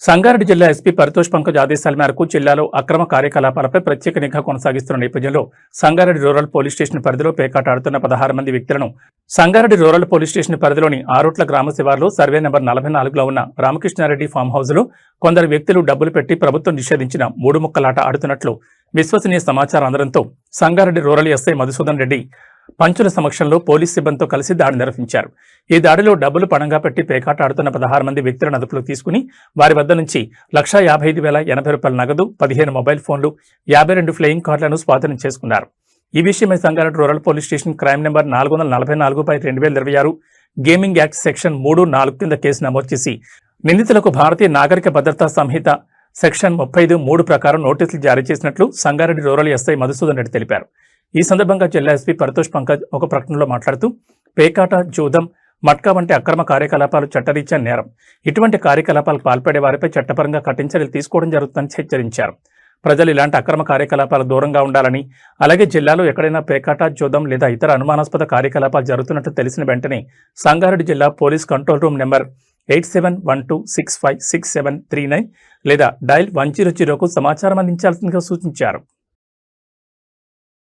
సంగారెడ్డి జిల్లా ఎస్పీ పరితోష్ పంకజ్ ఆదేశాల మేరకు జిల్లాలో అక్రమ కార్యకలాపాలపై ప్రత్యేక నిఘా కొనసాగిస్తున్న నేపథ్యంలో సంగారెడ్డి రూరల్ పోలీస్ స్టేషన్ పరిధిలో పేకాట ఆడుతున్న 16 మంది వ్యక్తులను సంగారెడ్డి రూరల్ పోలీస్ స్టేషన్ పరిధిలోని ఆరోట్ల గ్రామ శివార్లో సర్వే నెంబర్ 44లో ఉన్న రామకృష్ణారెడ్డి ఫామ్ హౌస్లో కొందరు వ్యక్తులు డబ్బులు పెట్టి ప్రభుత్వం నిషేధించిన 3 ముక్కలాట ఆడుతున్నట్లు విశ్వసనీయ సమాచారం అందడంతో సంగారెడ్డి రూరల్ ఎస్ఐ మధుసూదన్ రెడ్డి పంచుల సమక్షంలో పోలీస్ సిబ్బందితో కలిసి దాడి నిర్వహించారు. ఈ దాడిలో డబ్బులు పణంగా పెట్టి పేకాట ఆడుతున్న 16 మంది వ్యక్తులను అదుపులోకి తీసుకుని వారి వద్ద నుంచి ₹1,55,080 నగదు, 15 మొబైల్ ఫోన్లు, 52 ఫ్లయింగ్ కార్డులను స్వాధీనం చేసుకున్నారు. ఈ విషయమై Sangareddy rural police station crime number 444/2026 gaming act section 3(4) కింద కేసు నమోదు చేసి నిందితులకు భారతీయ నాగరిక భద్రతా సంహిత సెక్షన్ 35(3) ప్రకారం నోటీసులు జారీ చేసినట్లు సంగారెడ్డి రూరల్ ఎస్ఐ మధుసూదన్ రెడ్డి తెలిపారు. ఈ సందర్భంగా జిల్లా ఎస్పీ పరితోష్ పంకజ్ ఒక ప్రకటనలో మాట్లాడుతూ పేకాట, జూదం, మట్కా వంటి అక్రమ కార్యకలాపాలు చట్టరీత్యా నేరం. ఇటువంటి కార్యకలాపాలకు పాల్పడే వారిపై చట్టపరంగా కఠిన చర్యలు తీసుకోవడం జరుగుతుందని హెచ్చరించారు. ప్రజలు ఇలాంటి అక్రమ కార్యకలాపాలు దూరంగా ఉండాలని, అలాగే జిల్లాలో ఎక్కడైనా పేకాట, జూదం లేదా ఇతర అనుమానాస్పద కార్యకలాపాలు జరుగుతున్నట్లు తెలిసిన వెంటనే సంగారెడ్డి జిల్లా పోలీస్ కంట్రోల్ రూమ్ నెంబర్ 8712656739 లేదా డయల్ 100కు సమాచారం అందించాల్సిందిగా సూచించారు.